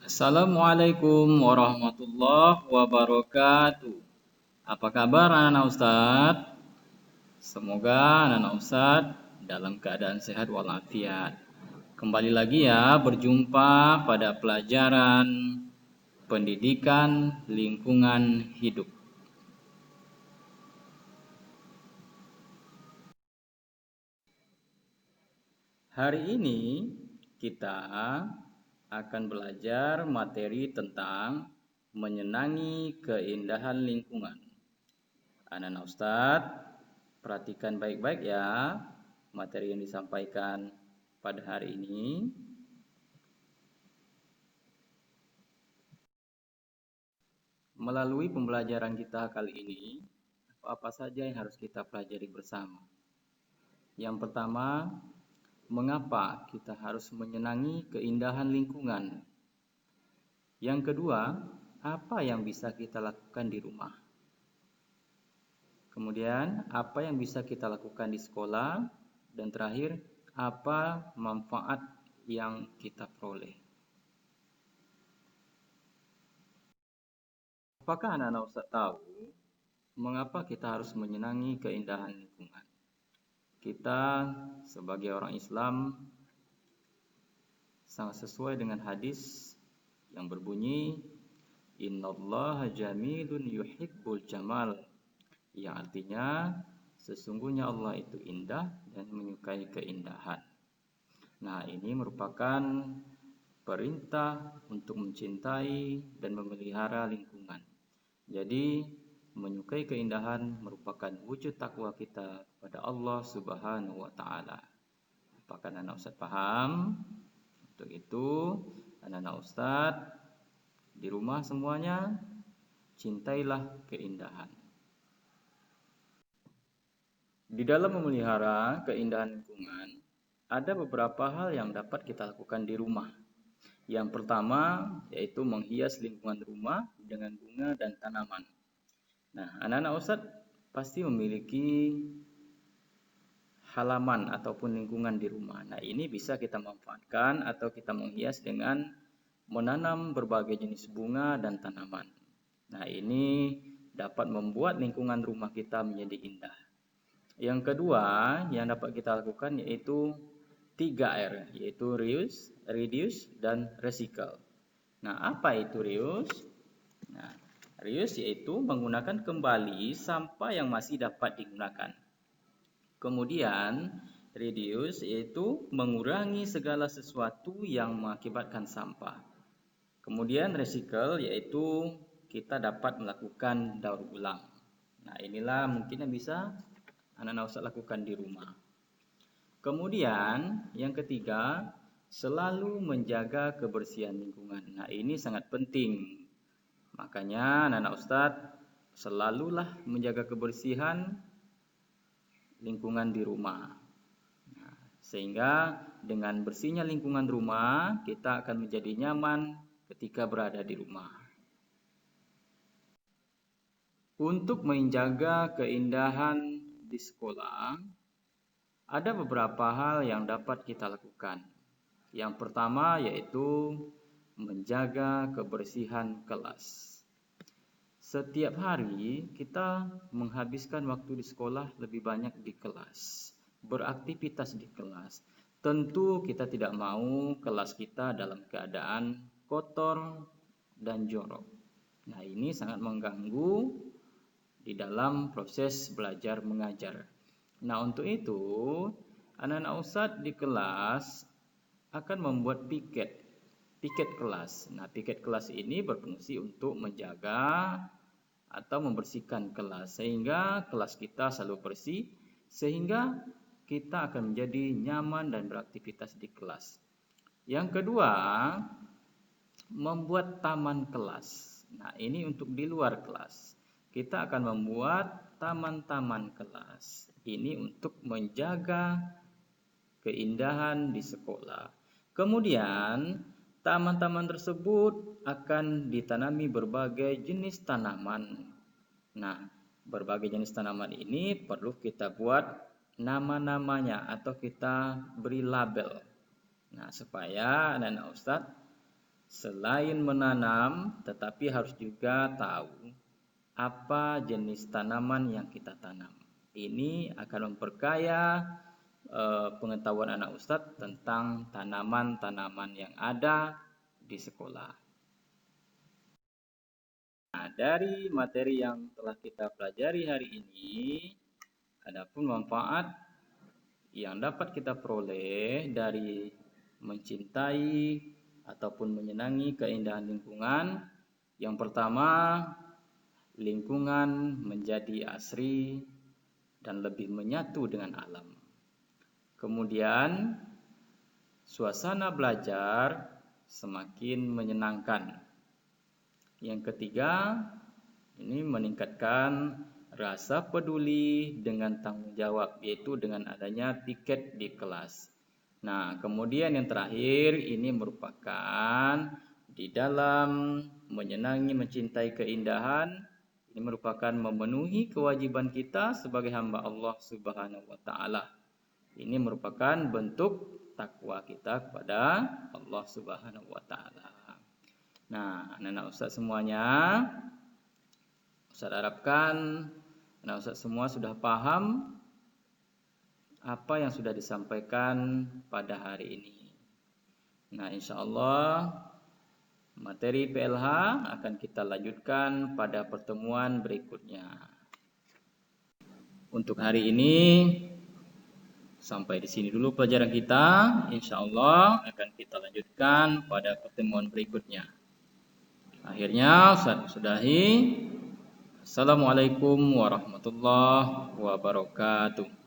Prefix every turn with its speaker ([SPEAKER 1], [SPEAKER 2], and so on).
[SPEAKER 1] Assalamualaikum warahmatullahi wabarakatuh. Apa kabar anak-anak Ustadz? Semoga anak-anak Ustadz dalam keadaan sehat walafiat. Kembali lagi ya berjumpa pada pelajaran pendidikan lingkungan hidup. Hari ini kita akan belajar materi tentang menyenangi keindahan lingkungan. Anak-anak Ustadz, perhatikan baik-baik ya materi yang disampaikan pada hari ini. Melalui pembelajaran kita kali ini, apa saja yang harus kita pelajari bersama? Yang pertama, mengapa kita harus menyenangi keindahan lingkungan? Yang kedua, apa yang bisa kita lakukan di rumah? Kemudian, apa yang bisa kita lakukan di sekolah? Dan terakhir, apa manfaat yang kita peroleh? Apakah anak-anak Ustaz tahu mengapa kita harus menyenangi keindahan lingkungan? Kita sebagai orang Islam sangat sesuai dengan hadis yang berbunyi Innallaha jamilun yuhibbul jamal, yang artinya sesungguhnya Allah itu indah dan menyukai keindahan. Nah, ini merupakan perintah untuk mencintai dan memelihara lingkungan. Jadi, menyukai keindahan merupakan wujud takwa kita kepada Allah Subhanahu wa taala. Apakah anak Ustaz paham? Untuk itu, anak-anak Ustaz di rumah semuanya cintailah keindahan. Di dalam memelihara keindahan lingkungan, ada beberapa hal yang dapat kita lakukan di rumah. Yang pertama yaitu menghias lingkungan rumah dengan bunga dan tanaman. Nah, anak-anak Ustadz pasti memiliki halaman ataupun lingkungan di rumah. Nah, ini bisa kita manfaatkan atau kita menghias dengan menanam berbagai jenis bunga dan tanaman. Nah, ini dapat membuat lingkungan rumah kita menjadi indah. Yang kedua yang dapat kita lakukan yaitu 3R, yaitu reduce, dan recycle. Nah, apa itu reuse? Nah, reuse yaitu menggunakan kembali sampah yang masih dapat digunakan. Kemudian, reduce yaitu mengurangi segala sesuatu yang mengakibatkan sampah. Kemudian, recycle yaitu kita dapat melakukan daur ulang. Nah, inilah mungkin yang bisa anak-anak Ustaz lakukan di rumah. Kemudian, yang ketiga, selalu menjaga kebersihan lingkungan. Nah, ini sangat penting. Makanya anak-anak Ustadz selalulah menjaga kebersihan lingkungan di rumah. Nah, sehingga dengan bersihnya lingkungan rumah, kita akan menjadi nyaman ketika berada di rumah. Untuk menjaga keindahan di sekolah, ada beberapa hal yang dapat kita lakukan. Yang pertama yaitu menjaga kebersihan kelas. Setiap hari kita menghabiskan waktu di sekolah lebih banyak di kelas, beraktivitas di kelas. Tentu kita tidak mau kelas kita dalam keadaan kotor dan jorok. Nah, ini sangat mengganggu di dalam proses belajar mengajar. Nah, untuk itu anak-anak Ustadz di kelas akan membuat piket kelas. Nah, piket kelas ini berfungsi untuk menjaga atau membersihkan kelas sehingga kelas kita selalu bersih, sehingga kita akan menjadi nyaman dan beraktivitas di kelas. Yang kedua, membuat taman kelas. Nah, ini untuk di luar kelas. Kita akan membuat taman-taman kelas. Ini untuk menjaga keindahan di sekolah. Kemudian, taman-taman tersebut akan ditanami berbagai jenis tanaman. Nah, berbagai jenis tanaman ini perlu kita buat nama-namanya atau kita beri label. Nah, supaya anak-anak Ustadz Selain menanam, tetapi harus juga tahu apa jenis tanaman yang kita tanam. Ini akan memperkaya pengetahuan anak Ustadz tentang tanaman-tanaman yang ada di sekolah. Nah, dari materi yang telah kita pelajari hari ini, adapun manfaat yang dapat kita peroleh dari mencintai ataupun menyenangi keindahan lingkungan. Yang pertama, lingkungan menjadi asri dan lebih menyatu dengan alam. Kemudian, suasana belajar semakin menyenangkan. Yang ketiga, ini meningkatkan rasa peduli dengan tanggung jawab, yaitu dengan adanya piket di kelas. Nah, kemudian yang terakhir, ini merupakan di dalam menyenangi, mencintai keindahan, ini merupakan memenuhi kewajiban kita sebagai hamba Allah Subhanahu wa Ta'ala. Ini merupakan bentuk takwa kita kepada Allah Subhanahu wa Ta'ala. Nah, anak-anak Ustaz semuanya, Ustaz harapkan anak Ustaz semua sudah paham apa yang sudah disampaikan pada hari ini. Nah, insya Allah materi PLH akan kita lanjutkan pada pertemuan berikutnya. Untuk hari ini sampai di sini dulu pelajaran kita. Insya Allah akan kita lanjutkan pada pertemuan berikutnya. Akhirnya Ustaz sudahi. Assalamualaikum warahmatullahi wabarakatuh.